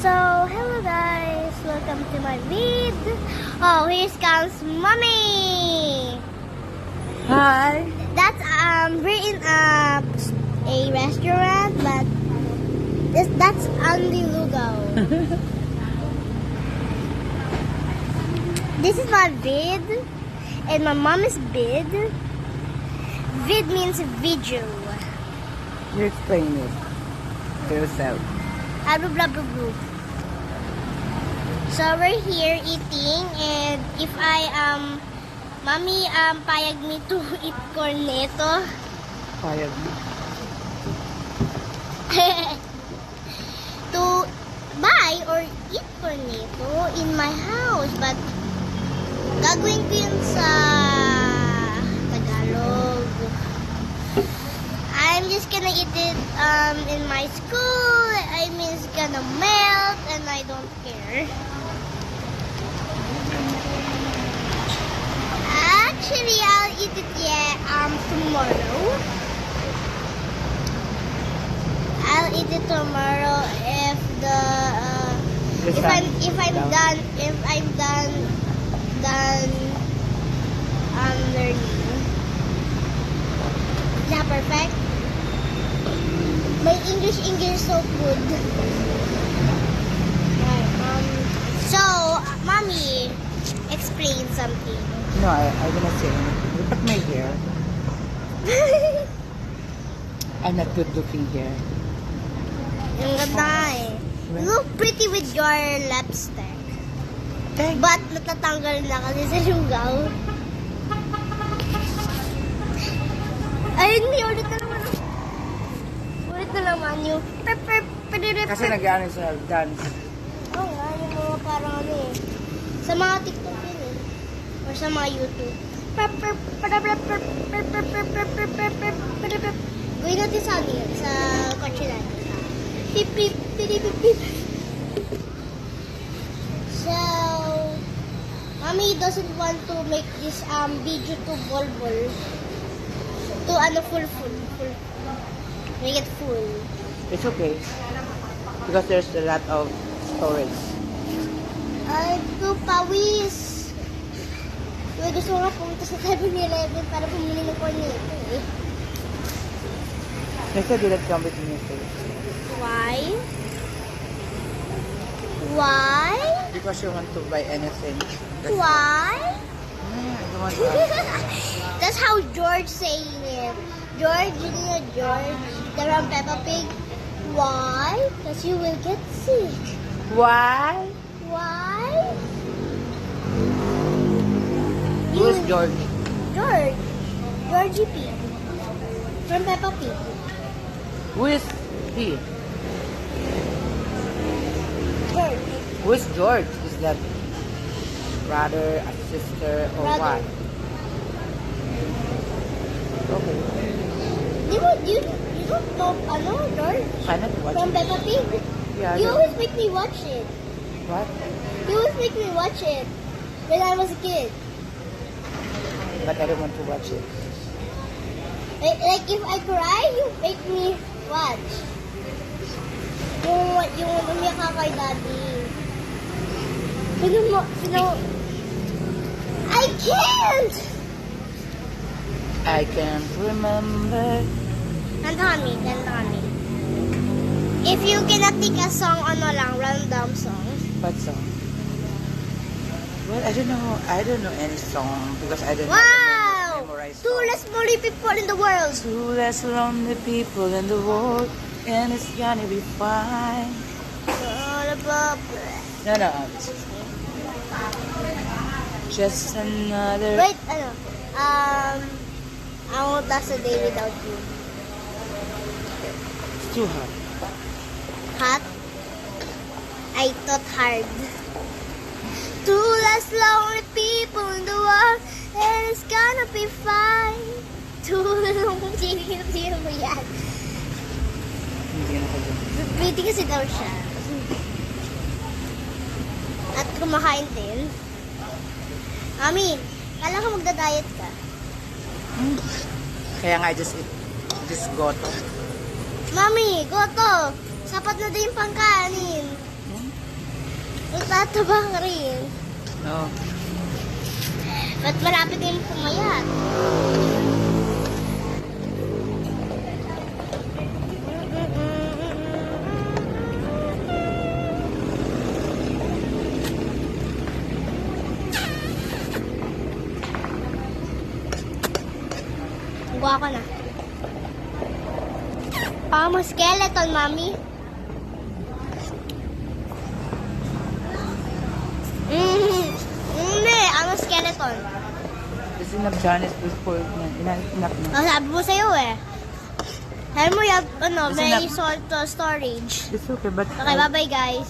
So, hello guys! Welcome to my vid. Oh, here comes mommy! Hi. That's, we're in a restaurant, but that's Andy Lugo. This is my vid, and my mom is vid. Vid means video. You explain it to yourself. Blah, blah, blah, blah. So we're here eating, and if mommy payag me to eat corneto. Payag mo. To buy or eat corneto in my house, but gagawin ko yun sa Tagalog. I'm just gonna eat it in my school. I mean, it's gonna melt and I don't care. Actually, I'll eat it tomorrow. I'll eat it tomorrow if I'm done learning. Is that perfect? My English is so good. Right, so, mommy, explain something. No, I will not say anything. Look at my hair. I'm not good looking here. Ang ganda eh. You look pretty with your lipstick. Thanks. But natatanggal na kasi sa lugaw. Ayun, may ulit na naman. Ulit na naman yung Kasi nag-ano sa dance. Oo nga, yung mga parang ano eh. Sa mga TikTok yun eh. Or sa mga YouTube. Gawin natin sa ano yun, sa kotse natin. Pip, pip, pip, pip, pip. So, mommy doesn't want to make this video to bol-bol. To ano, full. Make it full. It's okay. Because there's a lot of storage. Ay, ito, pawis. Uy, gusto ko nga pumunta sa 7-Eleven para bumili ng corneto eh. Next time, did come with me. Why? Why? Because you want to buy anything. Why? I don't want to. That's how George saying it. George, you know George, the from Peppa Pig. Why? Because you will get sick. Why? Why? Who's George? George. Georgie Pig. From Peppa Pig. Who is he? George. Who is George? Is that brother, a sister, or Brother. what? Okay. You don't know, ano, George? Cannot watch From it. Peppa Pig? Yeah, I You don't- always make me watch it. What? You always make me watch it when I was a kid. But I don't want to watch it. Like if I cry, you make me watch. Yung umiyak ka kay daddy. I can't! I can't remember. Kanta kami. If you cannot think a song, ano lang, random song. What song? Well, I don't know any song because I don't Wow! memorize Two less lonely people in the world. Two less lonely people in the world, and it's gonna be fine. All about No. Just another. Wait, ano? I won't last a day without you. It's too hot. Hot? I thought hard. Two less lonely people in the world, and it's gonna be fine. Two sino mo yan? Hindi na ako dyan. Pretty kasi daw siya. At kumakain din. Mami, kala ko magda-diet ka. Kaya nga, just goto. Mami, goto! Sapat na din yung pangkanin. Tatabang rin. No. Ba't malapit din pumayat? Gawa ko na. Mo skeleton, mami. Hindi, skeleton. Kasi nag-Janice before niya. Inanak na. Sabi mo sa'yo eh. Sabi mo, may Kasi salt storage. It's okay, but... Okay, bye-bye guys.